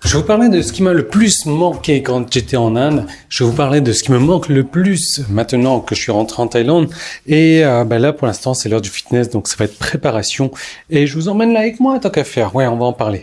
Je vais vous parler de ce qui m'a le plus manqué quand j'étais en Inde. Je vais vous parler de ce qui me manque le plus maintenant que je suis rentré en Thaïlande. Et là, pour l'instant, c'est l'heure du fitness, donc ça va être préparation. Et je vous emmène là avec moi, tant qu'à faire. Ouais, on va en parler.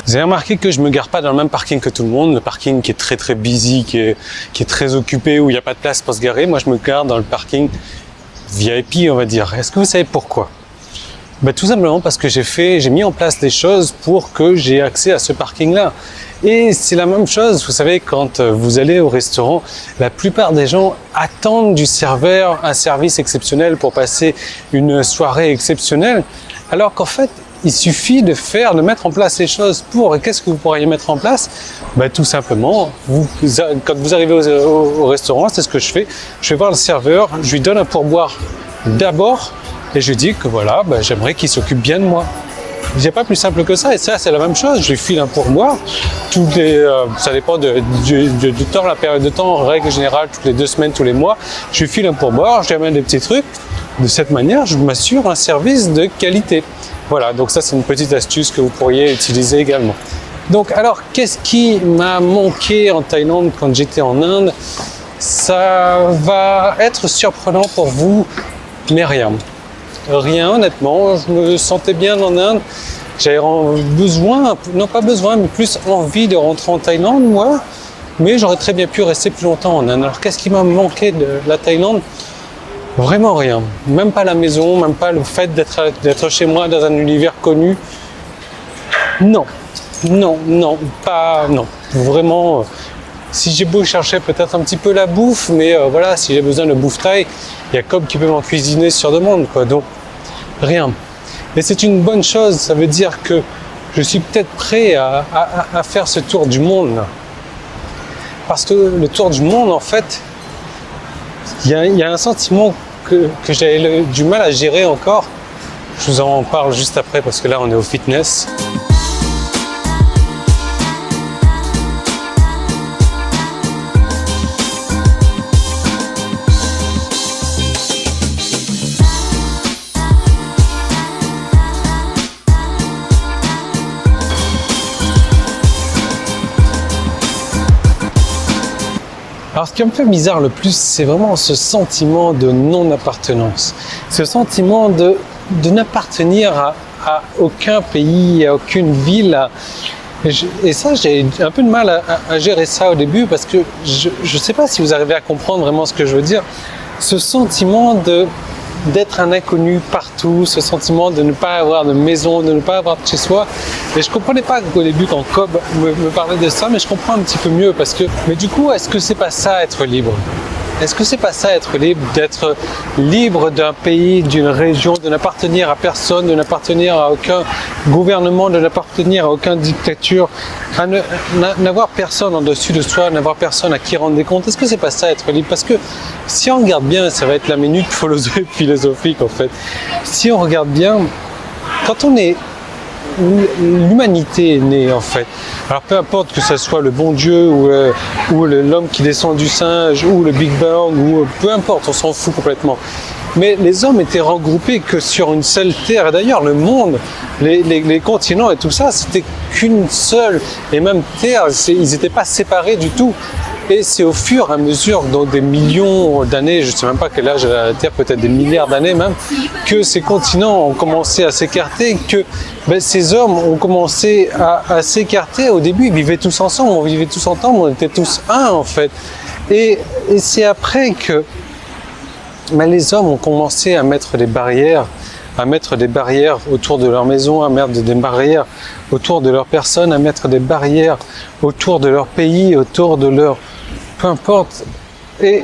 Vous avez remarqué que je me gare pas dans le même parking que tout le monde, le parking qui est très busy, qui est très occupé, où il n'y a pas de place pour se garer. Moi, je me gare dans le parking VIP, on va dire. Est-ce que vous savez pourquoi? Tout simplement parce que j'ai mis en place les choses pour que j'ai accès à ce parking-là. Et c'est la même chose, vous savez, quand vous allez au restaurant, la plupart des gens attendent du serveur un service exceptionnel pour passer une soirée exceptionnelle, alors qu'en fait, il suffit de mettre en place les choses pour. Et qu'est-ce que vous pourriez mettre en place? Tout simplement, quand vous arrivez au restaurant, c'est ce que je fais. Je vais voir le serveur, je lui donne un pourboire d'abord et je lui dis que voilà, j'aimerais qu'il s'occupe bien de moi. Il n'y a pas plus simple que ça. Et ça, c'est la même chose. Je lui file un pourboire. Ça dépend du temps, la période de temps. En règle générale, toutes les 2 semaines, tous les mois, je lui file un pourboire, je lui amène des petits trucs. De cette manière, je m'assure un service de qualité. Voilà, donc ça c'est une petite astuce que vous pourriez utiliser également. Donc alors, qu'est-ce qui m'a manqué en Thaïlande quand j'étais en Inde? Ça va être surprenant pour vous, mais rien. Rien, honnêtement, je me sentais bien en Inde. J'avais besoin, non pas besoin, mais plus envie de rentrer en Thaïlande, moi. Mais j'aurais très bien pu rester plus longtemps en Inde. Alors qu'est-ce qui m'a manqué de la Thaïlande? Vraiment rien, même pas la maison, même pas le fait d'être chez moi dans un univers connu. Non, vraiment, si j'ai beau chercher peut-être un petit peu la bouffe, mais voilà, si j'ai besoin de bouffe thaï, il y a Cobb qui peut m'en cuisiner sur demande, quoi, donc rien. Et c'est une bonne chose, ça veut dire que je suis peut-être prêt à faire ce tour du monde, là. Parce que le tour du monde, en fait, il y a un sentiment que j'avais du mal à gérer encore. Je vous en parle juste après parce que là on est au fitness. Alors ce qui me fait bizarre le plus, c'est vraiment ce sentiment de non-appartenance. Ce sentiment de n'appartenir à aucun pays, à aucune ville. Et ça, j'ai un peu de mal à gérer ça au début parce que je ne sais pas si vous arrivez à comprendre vraiment ce que je veux dire. Ce sentiment d'être un inconnu partout, ce sentiment de ne pas avoir de maison, de ne pas avoir de chez soi. Et je comprenais pas au début quand Cobb me parlait de ça, mais je comprends un petit peu mieux parce que, mais du coup, est-ce que c'est pas ça être libre? Est-ce que c'est pas ça être libre, d'être libre d'un pays, d'une région, de n'appartenir à personne, de n'appartenir à aucun gouvernement, de n'appartenir à aucune dictature, n'avoir personne en dessus de soi, n'avoir personne à qui rendre des comptes? Est-ce que c'est pas ça être libre? Parce que si on regarde bien, ça va être la minute philosophique en fait. Si on regarde bien, quand on est l'humanité est née en fait. Alors peu importe que ce soit le bon Dieu ou l'homme qui descend du singe ou le Big Bang ou peu importe, on s'en fout complètement. Mais les hommes étaient regroupés que sur une seule terre. Et d'ailleurs, le monde, les continents et tout ça, c'était qu'une seule et même terre. Ils n'étaient pas séparés du tout. Et c'est au fur et à mesure, dans des millions d'années, je ne sais même pas quel âge a la Terre, peut-être des milliards d'années même, que ces continents ont commencé à s'écarter, que ces hommes ont commencé à s'écarter. Au début, ils vivaient tous ensemble, on était tous un en fait. Et c'est après que les hommes ont commencé à mettre des barrières autour de leur maison, à mettre des barrières autour de leur personne, à mettre des barrières autour de leur pays, autour de leur... peu importe. Et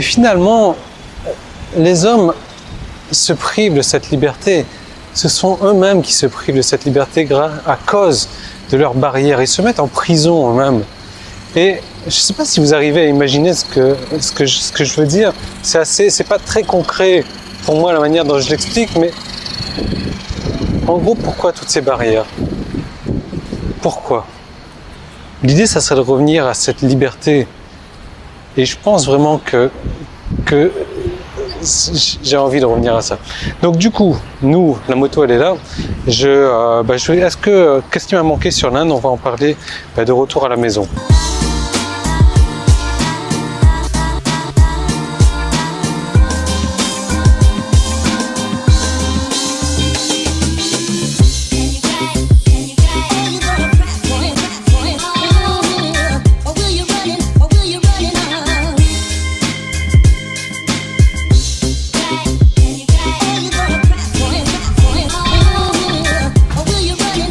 finalement, les hommes se privent de cette liberté. Ce sont eux-mêmes qui se privent de cette liberté à cause de leurs barrières. Ils se mettent en prison eux-mêmes. Et je ne sais pas si vous arrivez à imaginer ce que je veux dire. C'est pas très concret pour moi la manière dont je l'explique, mais en gros, pourquoi toutes ces barrières? Pourquoi? L'idée, ça serait de revenir à cette liberté. Et je pense vraiment que j'ai envie de revenir à ça. Donc du coup, nous, la moto, elle est là. Qu'est-ce qui m'a manqué sur l'Inde? On va en parler de retour à la maison.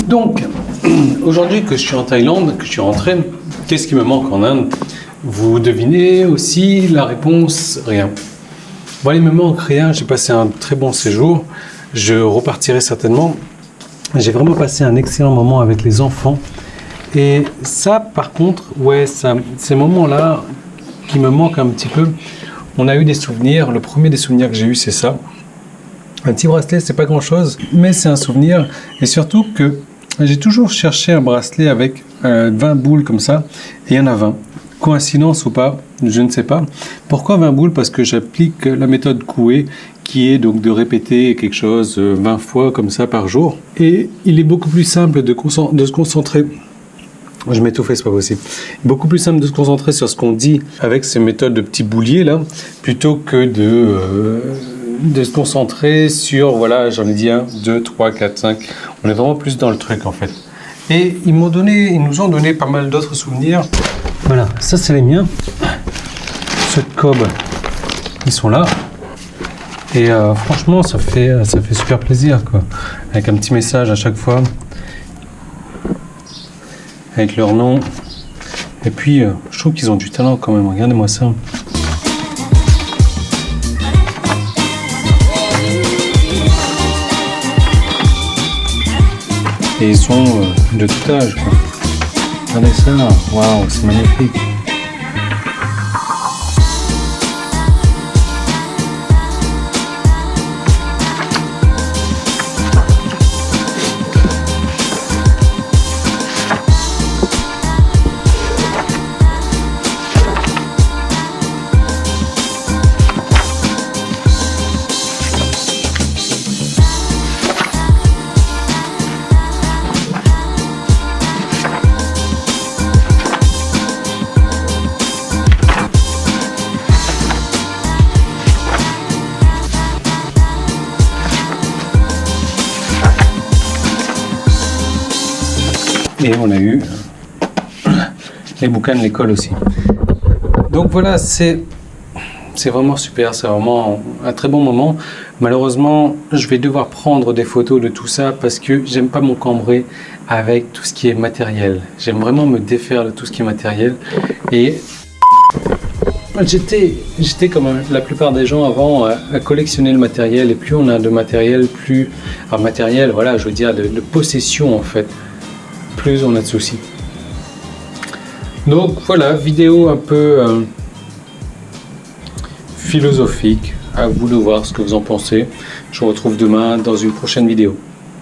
Donc, aujourd'hui que je suis en Thaïlande, que je suis rentré, qu'est-ce qui me manque en Inde? Vous devinez aussi la réponse, rien. Bon, il me manque rien, j'ai passé un très bon séjour, je repartirai certainement. J'ai vraiment passé un excellent moment avec les enfants. Et ça, par contre, ces moments-là qui me manquent un petit peu, on a eu des souvenirs. Le premier des souvenirs que j'ai eu, c'est ça. Un petit bracelet, c'est pas grand-chose, mais c'est un souvenir. Et surtout que j'ai toujours cherché un bracelet avec 20 boules comme ça, et il y en a 20. Coïncidence ou pas, je ne sais pas. Pourquoi 20 boules? Parce que j'applique la méthode Coué, qui est donc de répéter quelque chose 20 fois comme ça par jour. Et il est beaucoup plus simple de se concentrer. Je m'étouffais, c'est pas possible. Beaucoup plus simple de se concentrer sur ce qu'on dit avec ces méthodes de petits bouliers là, plutôt que de se concentrer sur, voilà, j'en ai dit 1, 2, 3, 4, 5. On est vraiment plus dans le truc en fait. Et ils nous ont donné pas mal d'autres souvenirs. Voilà, ça c'est les miens. Ceux de Cobb, ils sont là. Et franchement, ça fait super plaisir quoi. Avec un petit message à chaque fois. Avec leur nom. Et puis, je trouve qu'ils ont du talent quand même. Regardez-moi ça. Et ils sont de tout âge, quoi. Regardez ça, waouh, c'est magnifique. Et on a eu les bouquins de l'école aussi. Donc voilà, c'est vraiment super, c'est vraiment un très bon moment. Malheureusement, je vais devoir prendre des photos de tout ça parce que j'aime pas m'encombrer avec tout ce qui est matériel. J'aime vraiment me défaire de tout ce qui est matériel. Et j'étais comme la plupart des gens avant à collectionner le matériel. Et plus on a de matériel, voilà, je veux dire de possession en fait, plus on a de soucis. Donc voilà, vidéo un peu philosophique. À vous de voir ce que vous en pensez. Je vous retrouve demain dans une prochaine vidéo.